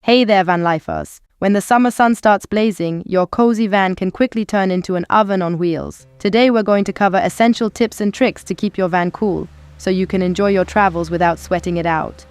Hey there, Vanlifers. When the summer sun starts blazing, your cozy van can quickly turn into an oven on wheels. Today we're going to cover essential tips and tricks to keep your van cool, so you can enjoy your travels without sweating it out.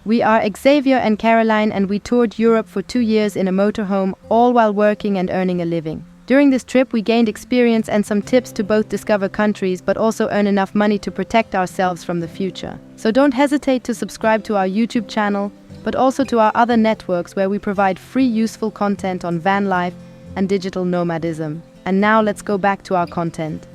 We are Xavier and Caroline, and we toured Europe for 2 years in a motorhome, all while working and earning a living. During this trip, we gained experience and some tips to both discover countries but also earn enough money to protect ourselves from the future. So don't hesitate to subscribe to our YouTube channel, but also to our other networks where we provide free useful content on van life and digital nomadism. And now let's go back to our content.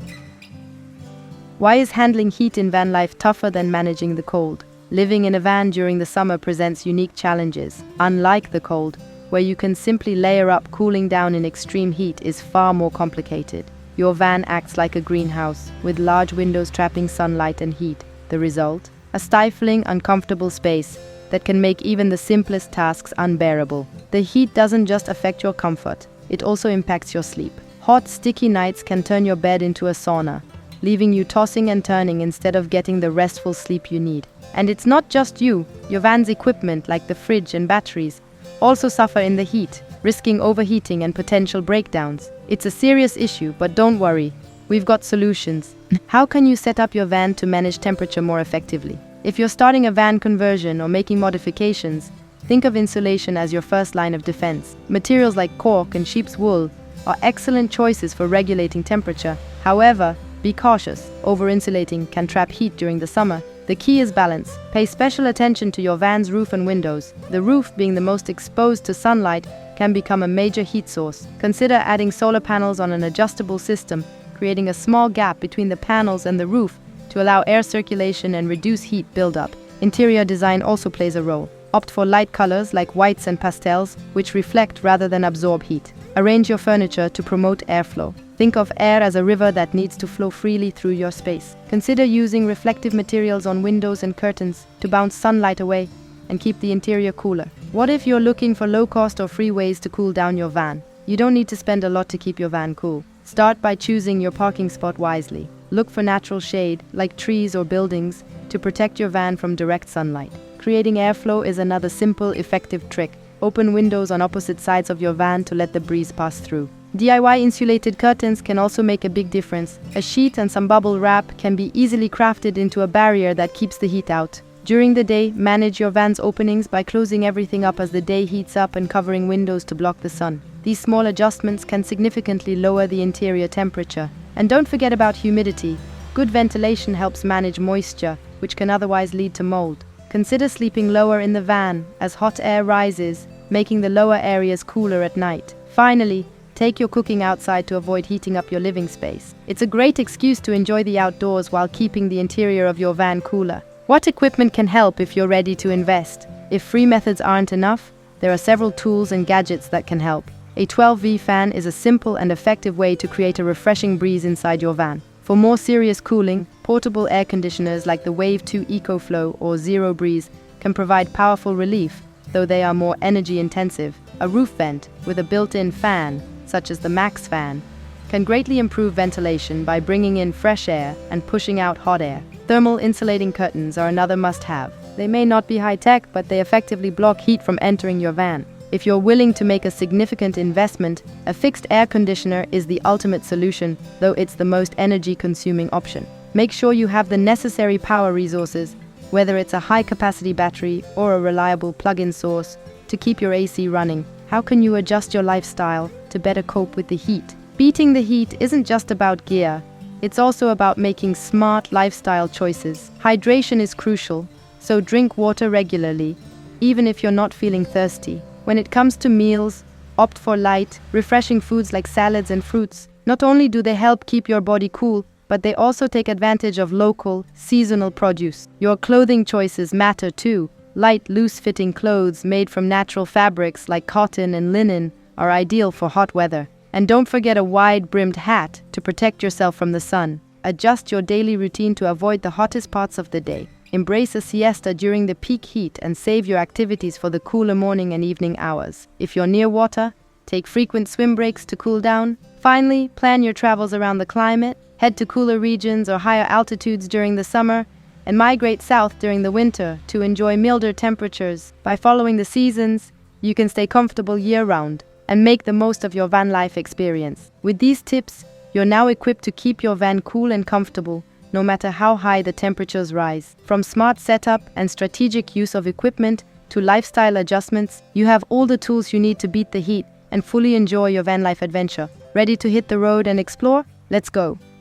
Why is handling heat in van life tougher than managing the cold? Living in a van during the summer presents unique challenges. Unlike the cold, where you can simply layer up, cooling down in extreme heat is far more complicated. Your van acts like a greenhouse, with large windows trapping sunlight and heat. The result? A stifling, uncomfortable space that can make even the simplest tasks unbearable. The heat doesn't just affect your comfort, it also impacts your sleep. Hot, sticky nights can turn your bed into a sauna, leaving you tossing and turning instead of getting the restful sleep you need. And it's not just you. Your van's equipment, like the fridge and batteries, also suffer in the heat, risking overheating and potential breakdowns. It's a serious issue, but don't worry, we've got solutions. How can you set up your van to manage temperature more effectively? If you're starting a van conversion or making modifications, think of insulation as your first line of defense. Materials like cork and sheep's wool are excellent choices for regulating temperature. However, be cautious. Over-insulating can trap heat during the summer. The key is balance. Pay special attention to your van's roof and windows. The roof, being the most exposed to sunlight, can become a major heat source. Consider adding solar panels on an adjustable system, creating a small gap between the panels and the roof to allow air circulation and reduce heat buildup. Interior design also plays a role. Opt for light colors like whites and pastels, which reflect rather than absorb heat. Arrange your furniture to promote airflow. Think of air as a river that needs to flow freely through your space. Consider using reflective materials on windows and curtains to bounce sunlight away and keep the interior cooler. What if you're looking for low-cost or free ways to cool down your van? You don't need to spend a lot to keep your van cool. Start by choosing your parking spot wisely. Look for natural shade, like trees or buildings, to protect your van from direct sunlight. Creating airflow is another simple, effective trick. Open windows on opposite sides of your van to let the breeze pass through. DIY insulated curtains can also make a big difference. A sheet and some bubble wrap can be easily crafted into a barrier that keeps the heat out. During the day, manage your van's openings by closing everything up as the day heats up and covering windows to block the sun. These small adjustments can significantly lower the interior temperature. And don't forget about humidity. Good ventilation helps manage moisture, which can otherwise lead to mould. Consider sleeping lower in the van as hot air rises, making the lower areas cooler at night. Finally, take your cooking outside to avoid heating up your living space. It's a great excuse to enjoy the outdoors while keeping the interior of your van cooler. What equipment can help if you're ready to invest? If free methods aren't enough, there are several tools and gadgets that can help. A 12V fan is a simple and effective way to create a refreshing breeze inside your van. For more serious cooling, portable air conditioners like the Wave 2 EcoFlow or Zero Breeze can provide powerful relief, though they are more energy intensive. A roof vent with a built-in fan, such as the Max fan, can greatly improve ventilation by bringing in fresh air and pushing out hot air. Thermal insulating curtains are another must-have. They may not be high-tech, but they effectively block heat from entering your van. If you're willing to make a significant investment, a fixed air conditioner is the ultimate solution, though it's the most energy-consuming option. Make sure you have the necessary power resources, whether it's a high-capacity battery or a reliable plug-in source, to keep your AC running. How can you adjust your lifestyle to better cope with the heat? Beating the heat isn't just about gear, it's also about making smart lifestyle choices. Hydration is crucial, so drink water regularly, even if you're not feeling thirsty. When it comes to meals, opt for light, refreshing foods like salads and fruits. Not only do they help keep your body cool, but they also take advantage of local, seasonal produce. Your clothing choices matter too. Light, loose-fitting clothes made from natural fabrics like cotton and linen are ideal for hot weather. And don't forget a wide-brimmed hat to protect yourself from the sun. Adjust your daily routine to avoid the hottest parts of the day. Embrace a siesta during the peak heat and save your activities for the cooler morning and evening hours. If you're near water, take frequent swim breaks to cool down. Finally, plan your travels around the climate. Head to cooler regions or higher altitudes during the summer and migrate south during the winter to enjoy milder temperatures. By following the seasons, you can stay comfortable year-round and make the most of your van life experience. With these tips, you're now equipped to keep your van cool and comfortable, no matter how high the temperatures rise. From smart setup and strategic use of equipment to lifestyle adjustments, you have all the tools you need to beat the heat and fully enjoy your van life adventure. Ready to hit the road and explore? Let's go!